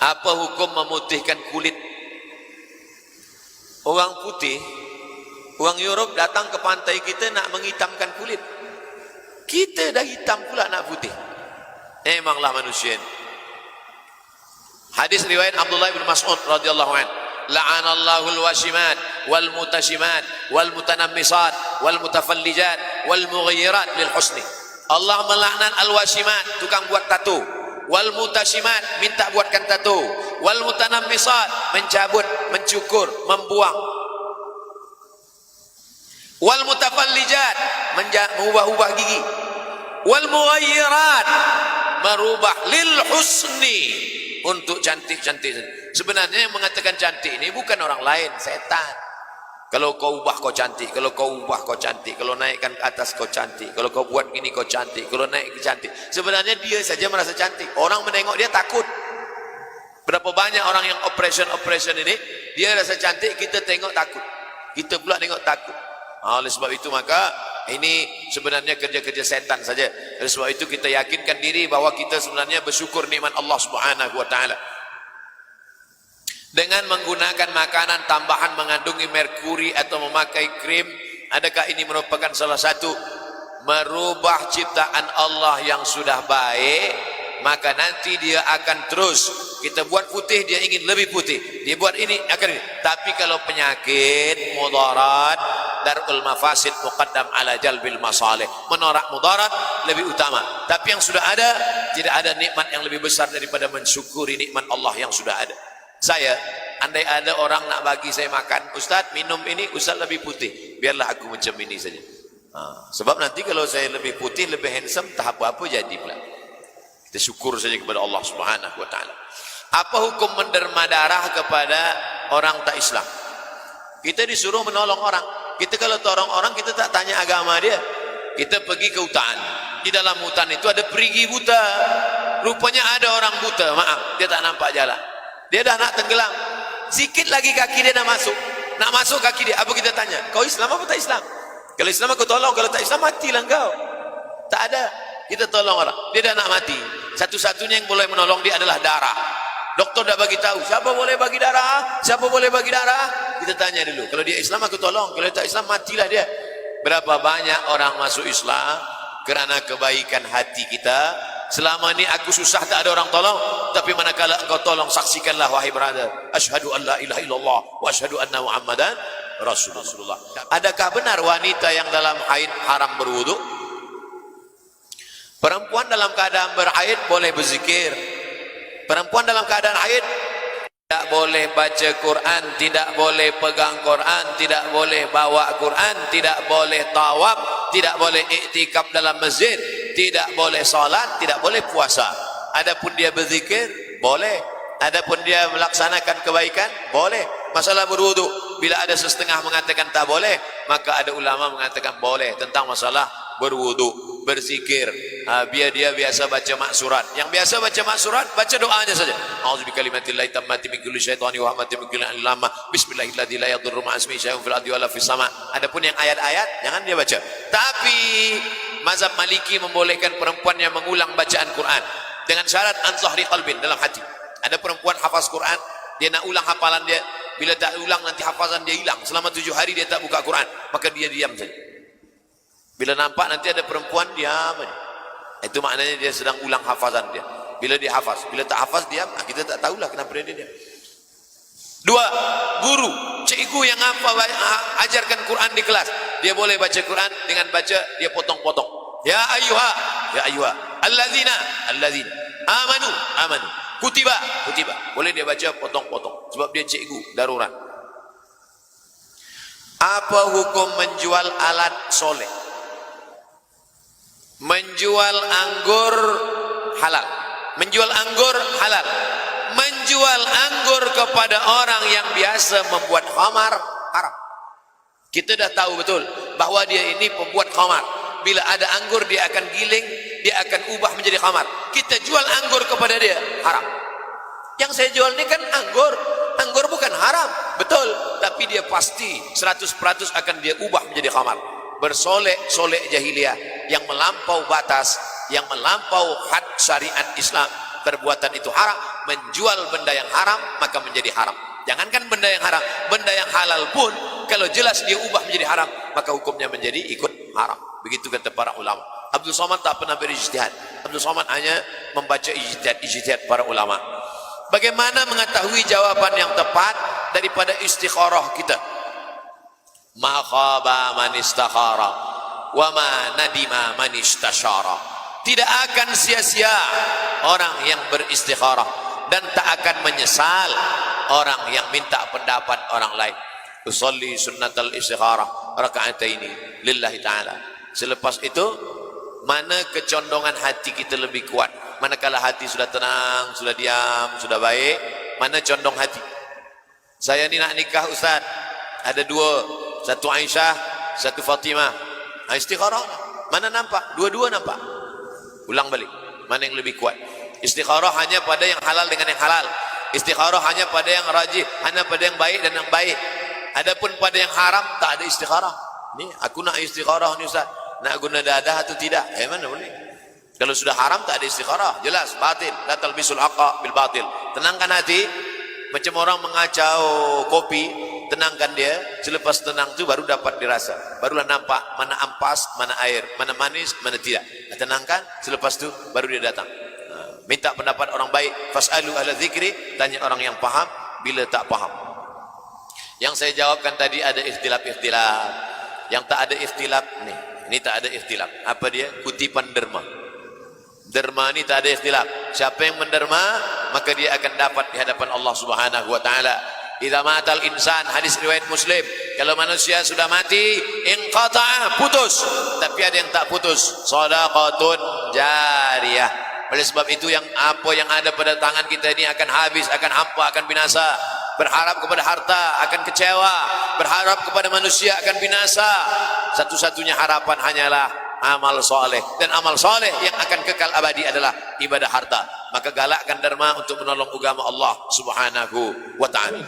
Apa hukum memutihkan kulit? Orang putih, orang Europe datang ke pantai kita nak menghitamkan kulit. Kita dah hitam pula nak putih. Memanglah manusia. Hadis riwayat Abdullah bin Mas'ud radhiyallahu anhu, la'anallahu al-washimat wal mutashimat wal mutanammisat wal mutafallijat wal mughayyirat lil husni. Allah melaknat al-washimat, tukang buat tato, wal mutashimat, minta buatkan tato, wal mutanammisat, mencabut, mencukur, membuang, wal mutafallijat, mengubah-ubah gigi, wal mughayyirat, merubah lil husni, untuk cantik-cantik. Sebenarnya yang mengatakan cantik ini bukan orang lain, setan. Kalau kau ubah kau cantik, kalau kau ubah kau cantik, kalau naikkan ke atas kau cantik, kalau kau buat gini kau cantik, kalau naik ke cantik. Sebenarnya dia saja merasa cantik. Orang menengok dia takut. Berapa banyak orang yang operation ini, dia rasa cantik, kita tengok takut. Kita pula tengok takut. Oleh sebab itu maka ini sebenarnya kerja-kerja setan saja. Oleh sebab itu kita yakinkan diri bahwa kita sebenarnya bersyukur nikmat Allah Subhanahu wa taala. Dengan menggunakan makanan tambahan mengandungi merkuri atau memakai krim, adakah ini merupakan salah satu merubah ciptaan Allah yang sudah baik? Maka nanti dia akan terus, kita buat putih dia ingin lebih putih, dia buat ini akan ini. Tapi kalau penyakit mudarat, darul mafasid muqaddam ala jalbil masalih, menolak mudarat lebih utama. Tapi yang sudah ada, tidak ada nikmat yang lebih besar daripada mensyukuri nikmat Allah yang sudah ada. Saya, andai ada orang nak bagi saya makan, Ustaz minum ini, Ustaz lebih putih, biarlah aku macam ini saja. Sebab nanti kalau saya lebih putih, lebih handsome, tak apa-apa jadi pula. Kita syukur saja kepada Allah Subhanahu wa taala. Apa hukum menderma darah kepada orang tak Islam? Kita disuruh menolong orang. Kita kalau tolong orang, kita tak tanya agama dia. Kita pergi ke hutan. Di dalam hutan itu ada perigi buta. Rupanya ada orang buta, maaf, dia tak nampak jalan. Dia dah nak tenggelam. Sikit lagi kaki dia dah masuk. Nak masuk kaki dia, apa kita tanya? Kau Islam apa tak Islam? Kalau Islam aku tolong, kalau tak Islam matilah engkau. Tak ada. Kita tolong orang. Dia dah nak mati. Satu-satunya yang boleh menolong dia adalah darah. Doktor dah bagi tahu, siapa boleh bagi darah? Siapa boleh bagi darah? Kita tanya dulu. Kalau dia Islam aku tolong, kalau tak Islam matilah dia. Berapa banyak orang masuk Islam kerana kebaikan hati kita. Selama ini aku susah tak ada orang tolong, tapi manakala engkau tolong, saksikanlah wahai brother, asyhadu an la ilaha illallah wa asyhadu anna muhammadan rasulullah. Adakah benar wanita yang dalam haid haram berwudu? Perempuan dalam keadaan berhaid boleh berzikir. Perempuan dalam keadaan haid tidak boleh baca Quran, tidak boleh pegang Quran, tidak boleh bawa Quran, tidak boleh tawaf, tidak boleh iktikaf dalam masjid, tidak boleh salat, tidak boleh puasa. Adapun dia berzikir, boleh. Adapun dia melaksanakan kebaikan, boleh. Masalah berwudu, bila ada setengah mengatakan tak boleh, maka ada ulama mengatakan boleh tentang masalah berwudu, berzikir. Biar dia biasa baca maksurat. Yang biasa baca maksurat, baca doanya saja. A'udzubikalimatillahi tammati min kulli syaitani wa hammatin min kulli lama. Bismillahilladzi la yadurru ma'a ismihi syai'un fil ardi wala fis sama. Adapun yang ayat-ayat jangan dia baca. Tapi mazhab Maliki membolehkan perempuan yang mengulang bacaan Quran dengan syarat an zahri qalbin, dalam hati. Ada perempuan hafaz Quran, dia nak ulang hafalan dia, bila tak ulang nanti hafazan dia hilang. Selama 7 hari dia tak buka Quran, maka dia diam saja. Bila nampak nanti ada perempuan, diam aja. Itu maknanya dia sedang ulang hafazan dia. Bila dia hafaz, bila tak hafaz diam, kita tak tahulah kenapa dia diam. 2, guru, cikgu yang ajarkan Quran di kelas, dia boleh baca Quran dengan baca dia potong-potong. Ya ayyuha alladzina amanu kutiba, boleh dia baca potong-potong sebab dia cikgu darurat. Apa hukum menjual alat soleh? Menjual anggur halal, menjual anggur halal. Menjual anggur kepada orang yang biasa membuat khamar haram. Kita dah tahu betul bahwa dia ini pembuat khamar. Bila ada anggur dia akan giling, dia akan ubah menjadi khamar. Kita jual anggur kepada dia, haram. Yang saya jual ini kan anggur. Anggur bukan haram, betul, tapi dia pasti 100% akan dia ubah menjadi khamar. Bersolek-solek jahiliyah yang melampau batas, yang melampau had syariat Islam. perbuatan itu haram, menjual benda yang haram maka menjadi haram. Jangankan benda yang haram, benda yang halal pun kalau jelas dia ubah menjadi haram, maka hukumnya menjadi ikut haram. Begitu kata para ulama. Abdul Somad tak pernah berijtihad. Abdul Somad hanya membaca ijtihad para ulama. Bagaimana mengetahui jawaban yang tepat daripada istikharah kita? Ma khaba man istakhara wa ma nadima man istashara. Tidak akan sia-sia orang yang beristikharah dan tak akan menyesal orang yang minta pendapat orang lain. Usolli sunnatal istikharah raka'ataini lillahi ta'ala. Selepas itu, mana kecondongan hati kita lebih kuat? Manakala hati sudah tenang, sudah diam, sudah baik, mana condong hati? Saya ni nak nikah Ustaz, ada dua, satu Aisyah, satu Fatimah. Istikharah, mana nampak? Dua-dua nampak. Ulang balik, mana yang lebih kuat? Istikharah hanya pada yang halal dengan yang halal. Istikharah hanya pada yang rajih, hanya pada yang baik dan yang baik. Adapun pada yang haram tak ada istikharah. Ni aku nak istikharah ni Ustaz, nak guna dadah atau tidak? Mana boleh? Kalau sudah haram tak ada istikharah, jelas batil. La talbisul haqqa bil batil. Tenangkan hati, macam orang mengacau kopi, tenangkan dia. Selepas tenang tu baru dapat dirasa, barulah nampak mana ampas, mana air, mana manis, mana tidak. Tenangkan, selepas tu baru dia datang. Minta pendapat orang baik. Fas'alu ahla dzikri, tanya orang yang paham bila tak paham. Yang saya jawabkan tadi ada ikhtilaf-ikhtilaf. Yang tak ada ikhtilaf nih, ini tak ada ikhtilaf. Apa dia? Kutipan derma. Derma ni tak ada ikhtilaf. Siapa yang menderma, maka dia akan dapat di hadapan Allah Subhanahu wa taala. Idza matal insan, hadis riwayat Muslim, kalau manusia sudah mati, inqata'a, putus. Tapi ada yang tak putus, shadaqatun jariyah. Oleh sebab itu yang apa yang ada pada tangan kita ini akan habis, akan hampa, akan binasa. Berharap kepada harta akan kecewa, berharap kepada manusia akan binasa. Satu-satunya harapan hanyalah amal soleh, dan amal soleh yang akan kekal abadi adalah ibadah harta. Maka galakkan derma untuk menolong agama Allah Subhanahu wa ta'ala.